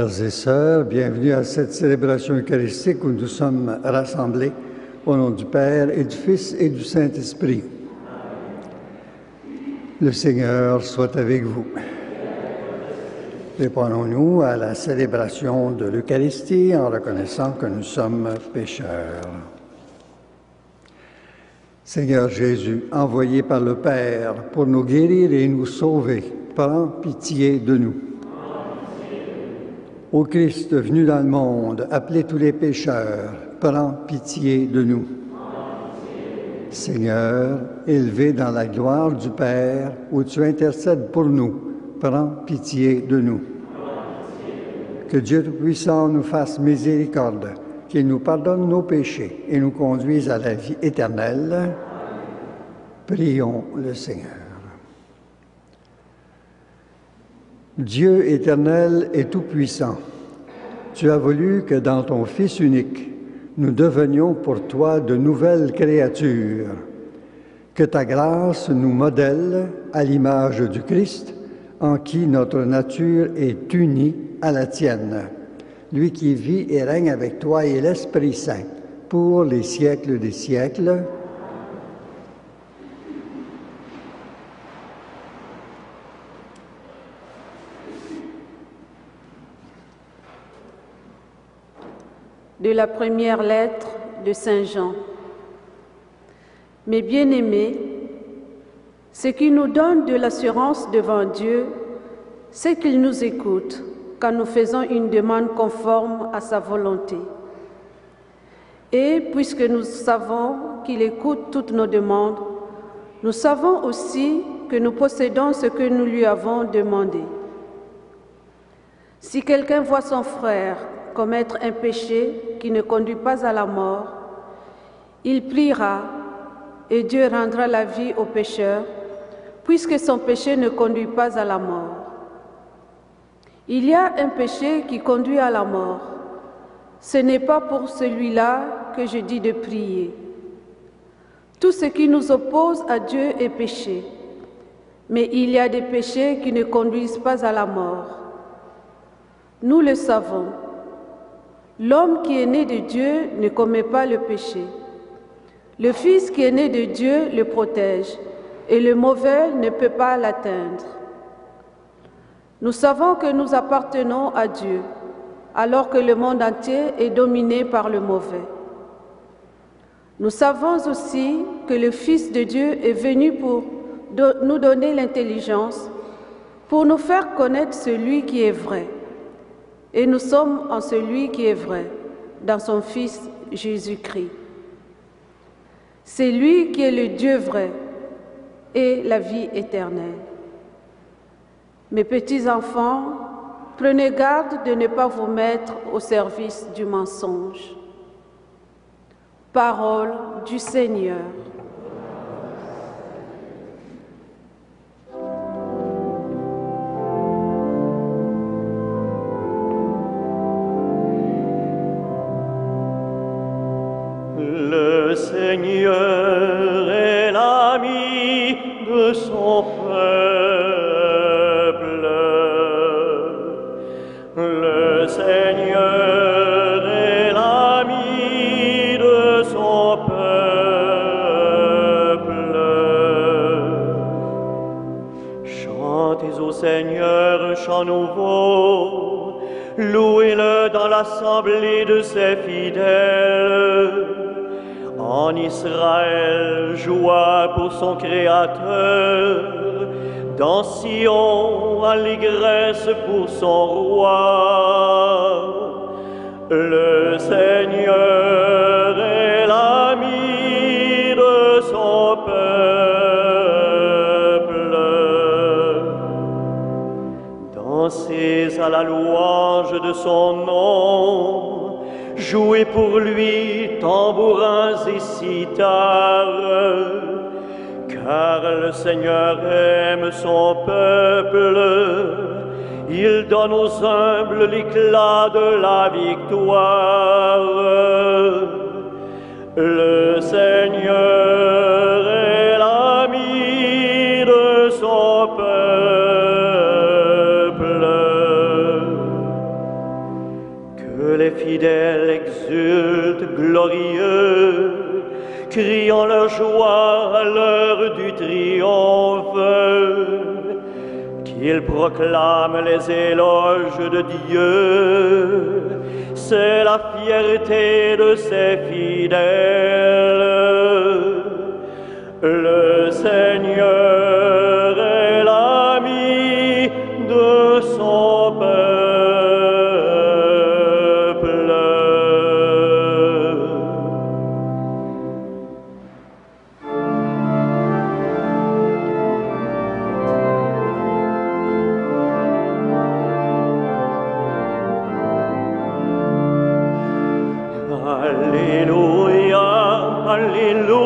Frères et sœurs, bienvenue à cette célébration eucharistique où nous sommes rassemblés au nom du Père et du Fils et du Saint-Esprit. Le Seigneur soit avec vous. Répondons-nous à la célébration de l'Eucharistie en reconnaissant que nous sommes pécheurs. Seigneur Jésus, envoyé par le Père pour nous guérir et nous sauver, prends pitié de nous. Ô Christ venu dans le monde, appelez tous les pécheurs, prends pitié de nous. Seigneur, élevé dans la gloire du Père, où tu intercèdes pour nous, prends pitié de nous. Que Dieu Tout-Puissant nous fasse miséricorde, qu'il nous pardonne nos péchés et nous conduise à la vie éternelle. Prions le Seigneur. Dieu éternel et tout-puissant, tu as voulu que dans ton Fils unique, nous devenions pour toi de nouvelles créatures. Que ta grâce nous modèle à l'image du Christ, en qui notre nature est unie à la tienne, lui qui vit et règne avec toi et l'Esprit Saint, pour les siècles des siècles. De la première lettre de Saint Jean. Mes bien-aimés, ce qui nous donne de l'assurance devant Dieu, c'est qu'il nous écoute quand nous faisons une demande conforme à sa volonté. Et puisque nous savons qu'il écoute toutes nos demandes, nous savons aussi que nous possédons ce que nous lui avons demandé. Si quelqu'un voit son frère commettre un péché qui ne conduit pas à la mort, il priera et Dieu rendra la vie au pécheur, puisque son péché ne conduit pas à la mort. Il y a un péché qui conduit à la mort. Ce n'est pas pour celui-là que je dis de prier. Tout ce qui nous oppose à Dieu est péché, mais il y a des péchés qui ne conduisent pas à la mort. Nous le savons. L'homme qui est né de Dieu ne commet pas le péché. Le Fils qui est né de Dieu le protège, et le mauvais ne peut pas l'atteindre. Nous savons que nous appartenons à Dieu, alors que le monde entier est dominé par le mauvais. Nous savons aussi que le Fils de Dieu est venu pour nous donner l'intelligence, pour nous faire connaître celui qui est vrai. Et nous sommes en celui qui est vrai, dans son Fils Jésus-Christ. C'est lui qui est le Dieu vrai et la vie éternelle. Mes petits enfants, prenez garde de ne pas vous mettre au service du mensonge. Parole du Seigneur. Le Seigneur est l'ami de son peuple. Le Seigneur est l'ami de son peuple. Chantez au Seigneur un chant nouveau, louez-le dans l'assemblée de ses fidèles. En Israël, joie pour son Créateur, dans Sion, allégresse pour son roi. Le Seigneur est l'ami de son peuple. Dansez à la louange de son nom. Jouez pour lui tambourins et cithare, car le Seigneur aime son peuple, il donne aux humbles l'éclat de la victoire. Le Seigneur est l'ami de son peuple. glorieux, criant leur joie à l'heure du triomphe, qu'ils proclament les éloges de Dieu, c'est la fierté de ses fidèles. Le Seigneur est l'ami de son peuple. Alléluia, Alléluia,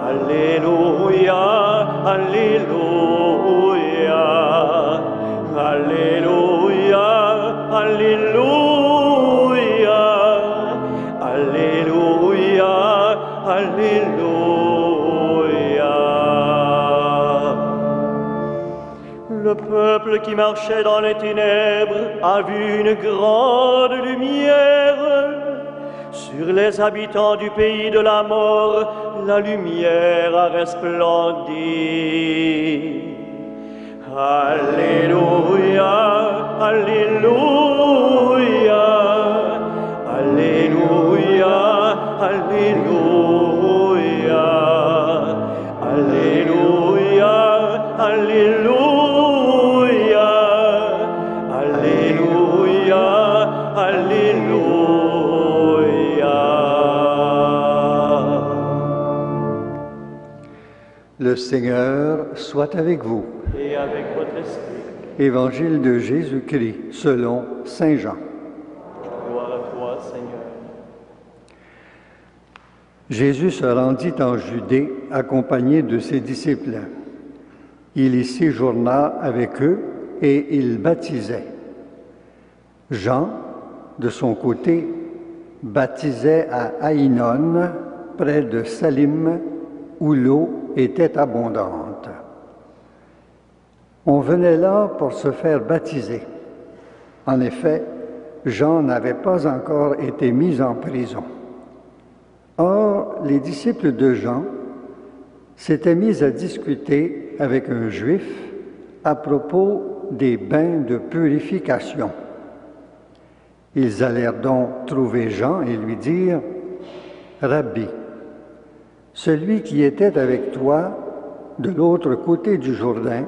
Alléluia, Alléluia, Alléluia, Alléluia, Alléluia, Alléluia. Le peuple qui marchait dans les ténèbres a vu une grande lumière. Sur les habitants du pays de la mort, la lumière a resplendi. Alléluia, Alléluia, Alléluia, Alléluia, Alléluia, Alléluia, Alléluia, Alléluia. Le Seigneur soit avec vous. Et avec votre esprit. Évangile de Jésus-Christ selon Saint Jean. Gloire à toi, Seigneur. Jésus se rendit en Judée accompagné de ses disciples. Il y séjourna avec eux et il baptisait. Jean, de son côté, baptisait à Aïnon, près de Salim, où l'eau était abondante. On venait là pour se faire baptiser. En effet, Jean n'avait pas encore été mis en prison. Or, les disciples de Jean s'étaient mis à discuter avec un Juif à propos des bains de purification. Ils allèrent donc trouver Jean et lui dire « Rabbi, celui qui était avec toi de l'autre côté du Jourdain,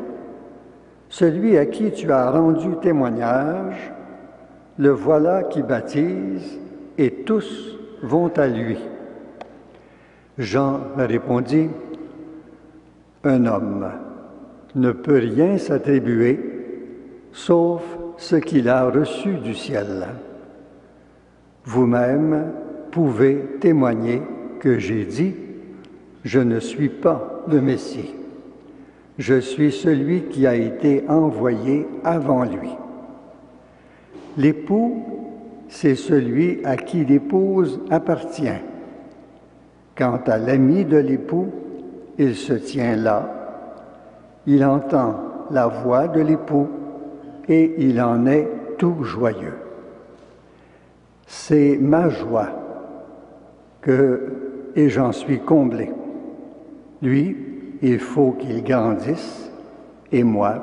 celui à qui tu as rendu témoignage, le voilà qui baptise et tous vont à lui. » Jean répondit, « Un homme ne peut rien s'attribuer sauf ce qu'il a reçu du ciel. Vous-même pouvez témoigner que j'ai dit, je ne suis pas le Messie. Je suis celui qui a été envoyé avant lui. L'époux, c'est celui à qui l'épouse appartient. Quant à l'ami de l'époux, il se tient là, il entend la voix de l'époux et il en est tout joyeux. C'est ma joie et j'en suis comblé. Lui, il faut qu'il grandisse et moi,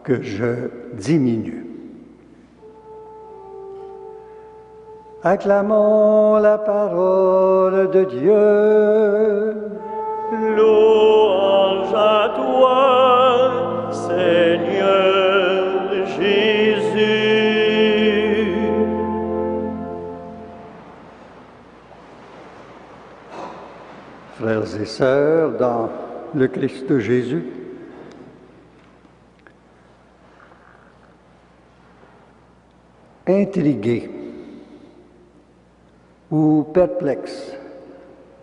que je diminue. Acclamons la parole de Dieu. Louange à toi, Seigneur Jésus. Frères et sœurs, dans le Christ Jésus, intrigués ou perplexes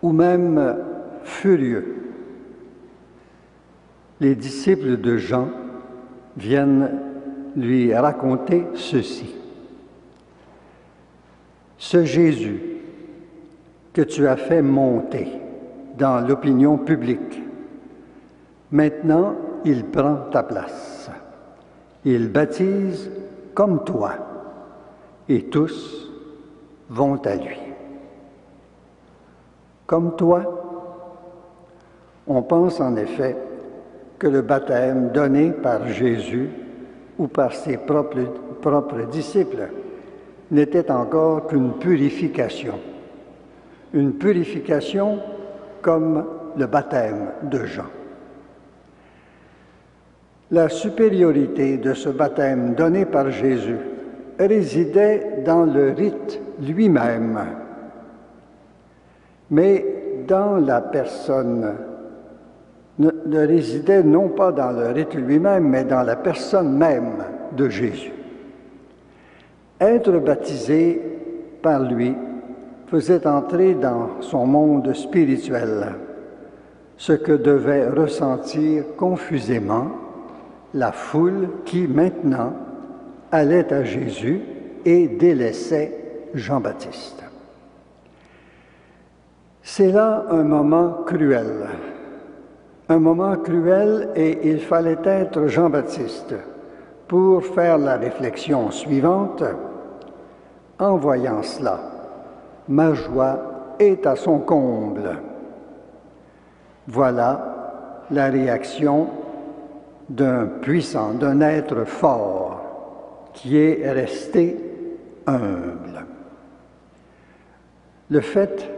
ou même furieux, les disciples de Jean viennent lui raconter ceci. Ce Jésus que tu as fait monter dans l'opinion publique, maintenant il prend ta place. Il baptise comme toi et tous vont à lui. Comme toi, on pense en effet que le baptême donné par Jésus ou par ses propres disciples n'était encore qu'une purification comme le baptême de Jean. La supériorité de ce baptême donné par Jésus résidait dans le rite lui-même, mais dans la personne, ne résidait non pas dans le rite lui-même, mais dans la personne même de Jésus. Être baptisé par lui faisait entrer dans son monde spirituel, ce que devait ressentir confusément la foule qui, maintenant, allait à Jésus et délaissait Jean-Baptiste. C'est là un moment cruel et il fallait être Jean-Baptiste pour faire la réflexion suivante. En voyant cela, ma joie est à son comble. Voilà la réaction d'un puissant, d'un être fort qui est resté humble. Le fait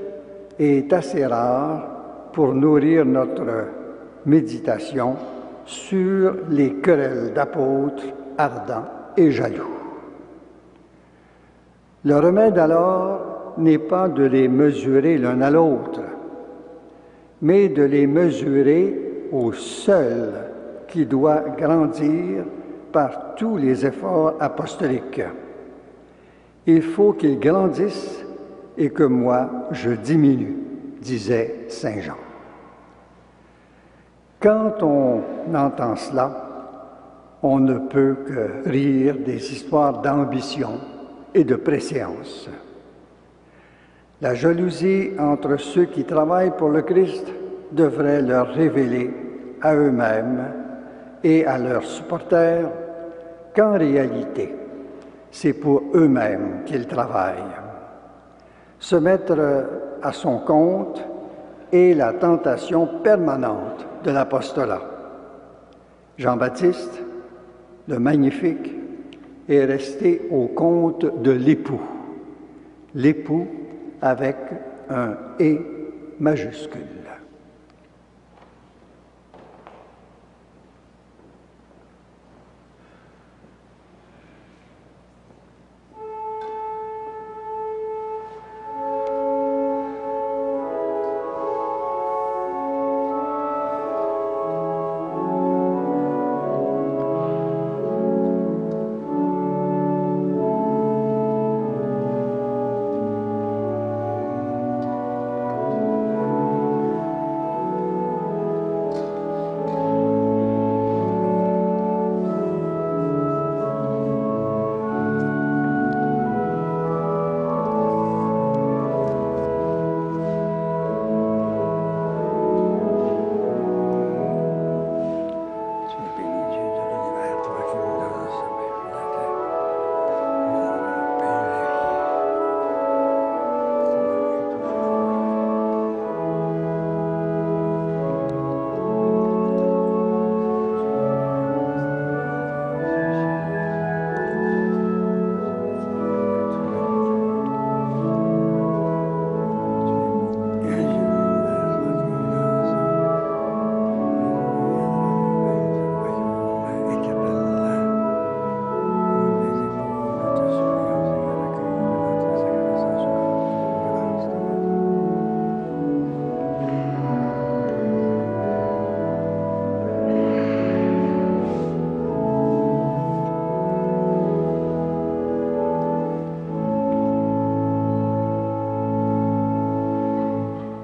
est assez rare pour nourrir notre méditation sur les querelles d'apôtres ardents et jaloux. Le remède alors n'est pas de les mesurer l'un à l'autre, mais de les mesurer au seul qui doit grandir par tous les efforts apostoliques. Il faut qu'ils grandissent et que moi je diminue, disait saint Jean. Quand on entend cela, on ne peut que rire des histoires d'ambition et de préséance. La jalousie entre ceux qui travaillent pour le Christ devrait leur révéler à eux-mêmes et à leurs supporters qu'en réalité, c'est pour eux-mêmes qu'ils travaillent. Se mettre à son compte est la tentation permanente de l'apostolat. Jean-Baptiste, le magnifique, est resté au compte de l'époux. L'époux avec un « et » majuscule.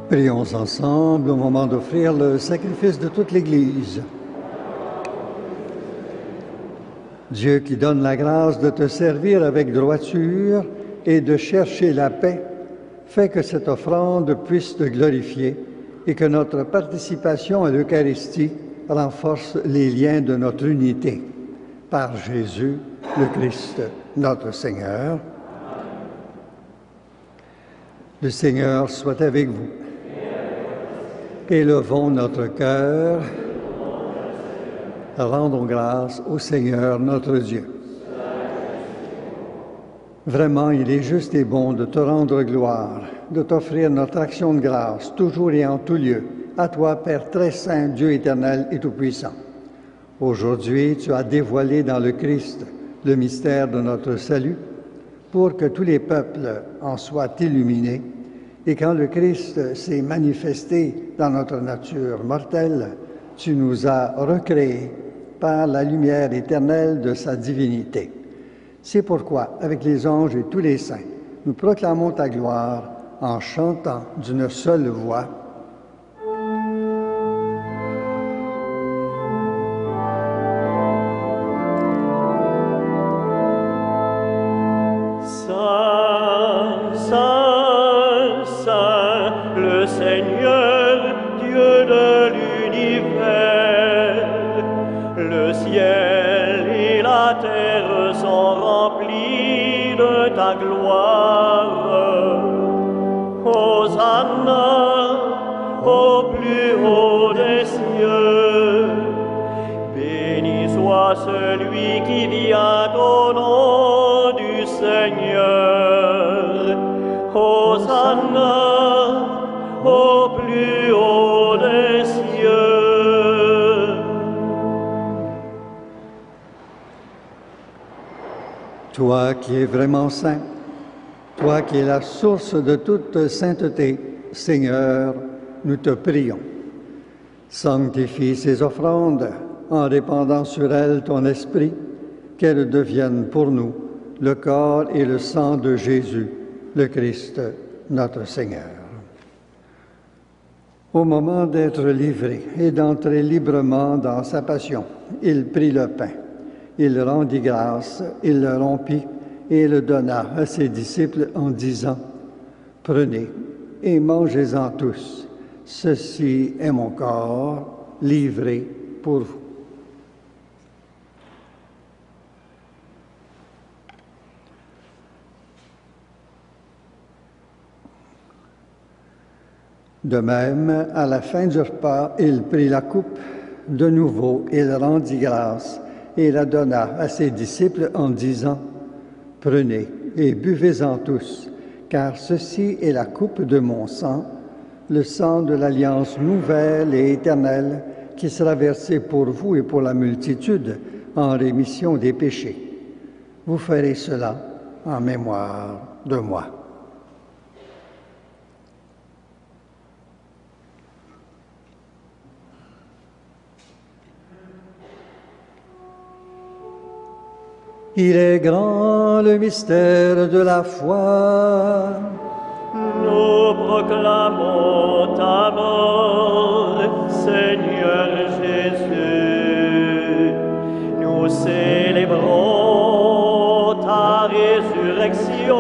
Prions ensemble au moment d'offrir le sacrifice de toute l'Église. Dieu qui donne la grâce de te servir avec droiture et de chercher la paix, fais que cette offrande puisse te glorifier et que notre participation à l'Eucharistie renforce les liens de notre unité. Par Jésus, le Christ, notre Seigneur. Le Seigneur soit avec vous. Élevons notre cœur. Rendons grâce au Seigneur notre Dieu. Vraiment, il est juste et bon de te rendre gloire, de t'offrir notre action de grâce, toujours et en tout lieu, à toi, Père très saint, Dieu éternel et tout-puissant. Aujourd'hui, tu as dévoilé dans le Christ le mystère de notre salut, pour que tous les peuples en soient illuminés. Et quand le Christ s'est manifesté dans notre nature mortelle, tu nous as recréés par la lumière éternelle de sa divinité. C'est pourquoi, avec les anges et tous les saints, nous proclamons ta gloire en chantant d'une seule voix. Saint, Saint, Saint, le Seigneur, Dieu de l'univers, le ciel et la terre sont remplis de ta gloire. Hosanna au plus haut des cieux. Béni soit celui qui vient au nom du Seigneur. Hosanna au plus haut des cieux. Toi qui es vraiment saint, toi qui es la source de toute sainteté, Seigneur, nous te prions. Sanctifie ces offrandes en répandant sur elles ton esprit, qu'elles deviennent pour nous le corps et le sang de Jésus, le Christ, notre Seigneur. Au moment d'être livré et d'entrer librement dans sa passion, il prit le pain. Il rendit grâce, il le rompit et le donna à ses disciples en disant, « Prenez et mangez-en tous. Ceci est mon corps livré pour vous. » De même, à la fin du repas, il prit la coupe. De nouveau, il rendit grâce et la donna à ses disciples en disant, « Prenez et buvez-en tous, car ceci est la coupe de mon sang, le sang de l'alliance nouvelle et éternelle qui sera versé pour vous et pour la multitude en rémission des péchés. Vous ferez cela en mémoire de moi. » Il est grand le mystère de la foi. Nous proclamons ta mort, Seigneur Jésus. Nous célébrons ta résurrection.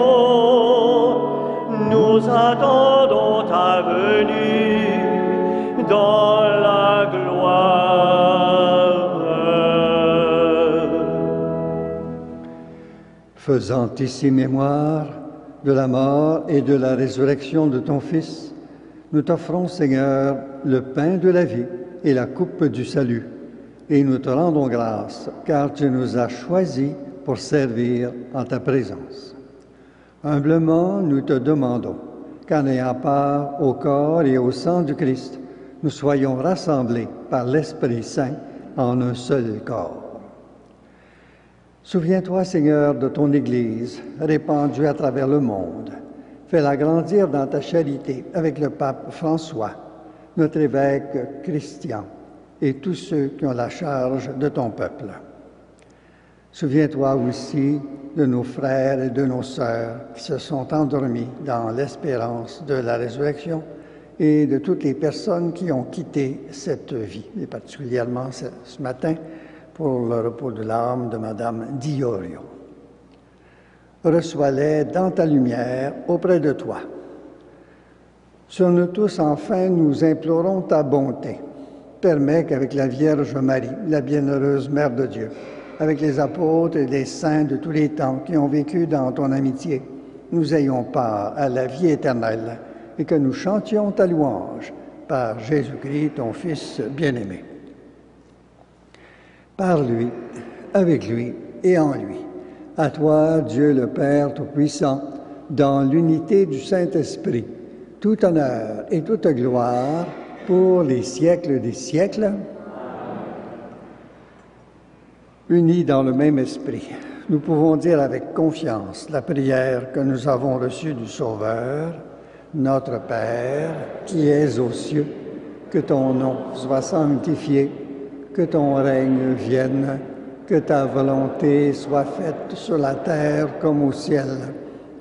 Nous attendons ta venue dans la gloire. Faisant ici mémoire de la mort et de la résurrection de ton Fils, nous t'offrons, Seigneur, le pain de la vie et la coupe du salut, et nous te rendons grâce, car tu nous as choisis pour servir en ta présence. Humblement, nous te demandons qu'en ayant part au corps et au sang du Christ, nous soyons rassemblés par l'Esprit Saint en un seul corps. Souviens-toi, Seigneur, de ton Église répandue à travers le monde. Fais-la grandir dans ta charité avec le pape François, notre évêque Christian et tous ceux qui ont la charge de ton peuple. Souviens-toi aussi de nos frères et de nos sœurs qui se sont endormis dans l'espérance de la résurrection et de toutes les personnes qui ont quitté cette vie, et particulièrement ce matin, pour le repos de l'âme de Madame Diorio. Reçois-les dans ta lumière auprès de toi. Sur nous tous, enfin, nous implorons ta bonté. Permets qu'avec la Vierge Marie, la bienheureuse Mère de Dieu, avec les apôtres et les saints de tous les temps qui ont vécu dans ton amitié, nous ayons part à la vie éternelle et que nous chantions ta louange par Jésus-Christ, ton Fils bien-aimé. Par lui, avec lui et en lui, à toi, Dieu le Père Tout-Puissant, dans l'unité du Saint-Esprit, tout honneur et toute gloire pour les siècles des siècles. Unis dans le même esprit, nous pouvons dire avec confiance la prière que nous avons reçue du Sauveur. Notre Père, qui es aux cieux, que ton nom soit sanctifié, que ton règne vienne, que ta volonté soit faite sur la terre comme au ciel.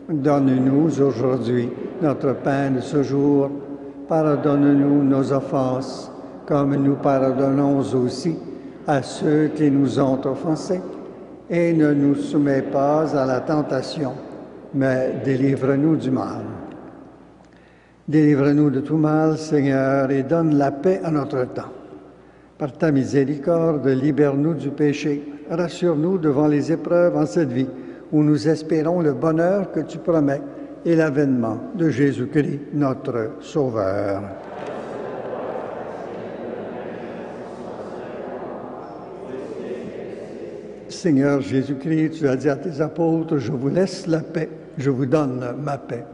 Donne-nous aujourd'hui notre pain de ce jour. Pardonne-nous nos offenses, comme nous pardonnons aussi à ceux qui nous ont offensés. Et ne nous soumets pas à la tentation, mais délivre-nous du mal. Délivre-nous de tout mal, Seigneur, et donne la paix à notre temps. Par ta miséricorde, libère-nous du péché. Rassure-nous devant les épreuves en cette vie, où nous espérons le bonheur que tu promets et l'avènement de Jésus-Christ, notre Sauveur. Seigneur Jésus-Christ, tu as dit à tes apôtres, « Je vous laisse la paix, je vous donne ma paix. »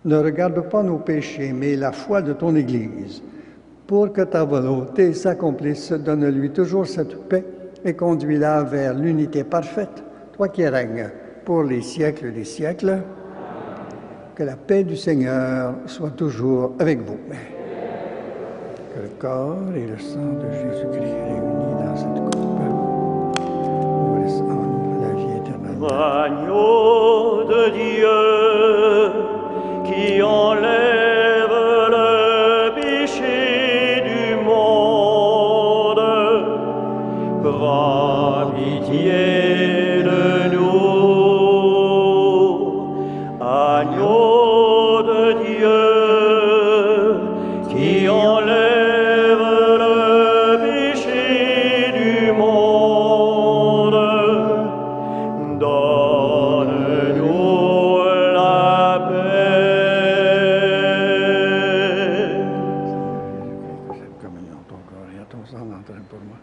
Ne regarde pas nos péchés, mais la foi de ton Église. Pour que ta volonté s'accomplisse, donne-lui toujours cette paix et conduis-la vers l'unité parfaite, toi qui règnes pour les siècles des siècles. Que la paix du Seigneur soit toujours avec vous. Que le corps et le sang de Jésus-Christ réunis dans cette coupe nous laissent en nous la vie éternelle. Agneau de Dieu, qui enlève le péché du monde, prends pitié de nous. Agneau de Dieu, qui enlève le péché du monde, donne-nous la paix. Cette communion, ton corps et à ton sang entraîne pour moi.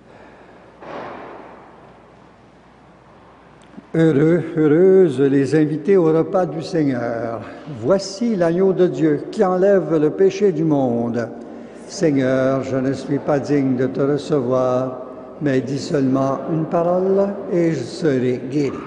Heureux, heureuses les invités au repas du Seigneur. Voici l'agneau de Dieu qui enlève le péché du monde. Seigneur, je ne suis pas digne de te recevoir, mais dis seulement une parole et je serai guéri.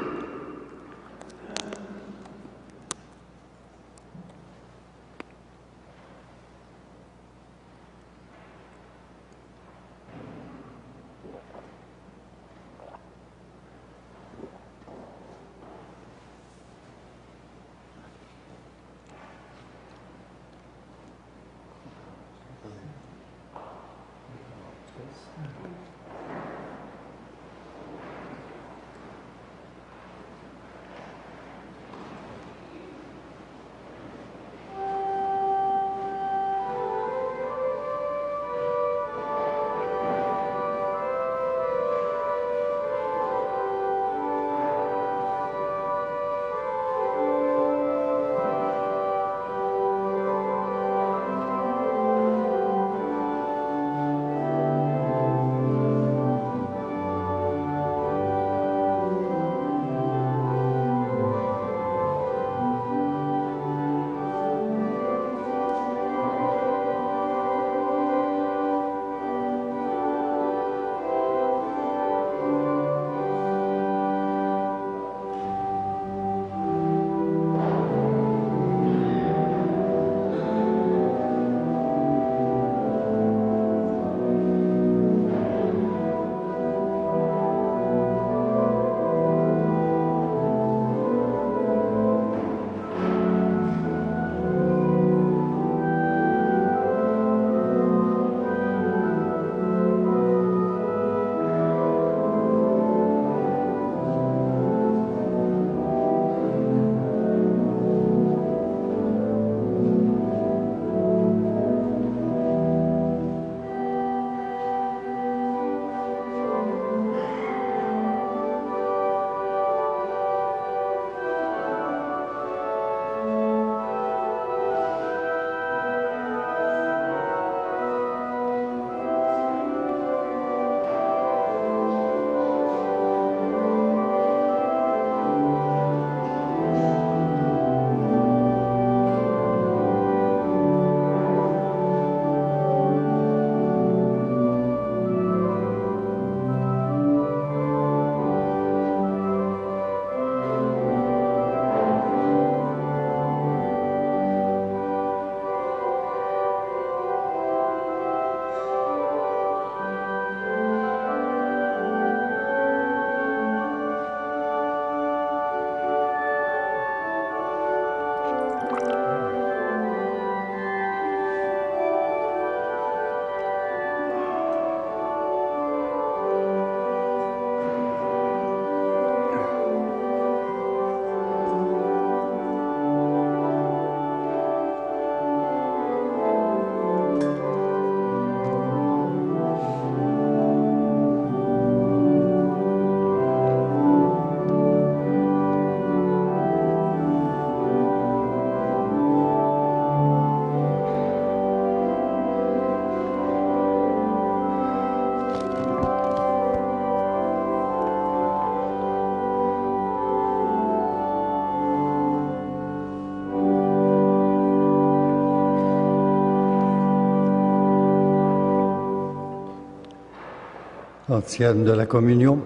Ancienne de la communion,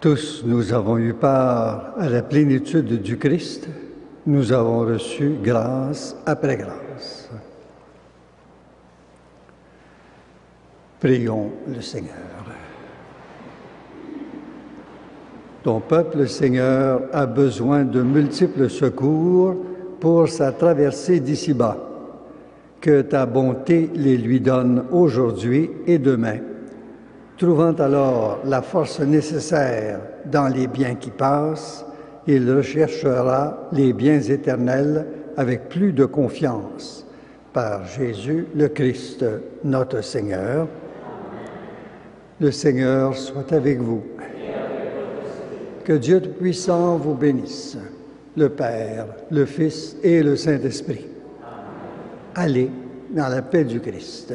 tous nous avons eu part à la plénitude du Christ, nous avons reçu grâce après grâce. Prions le Seigneur. Ton peuple, Seigneur, a besoin de multiples secours pour sa traversée d'ici-bas. Que ta bonté les lui donne aujourd'hui et demain. Trouvant alors la force nécessaire dans les biens qui passent, il recherchera les biens éternels avec plus de confiance. Par Jésus le Christ, notre Seigneur. Le Seigneur soit avec vous. Que Dieu Tout-Puissant vous bénisse, le Père, le Fils et le Saint-Esprit. Allez dans la paix du Christ.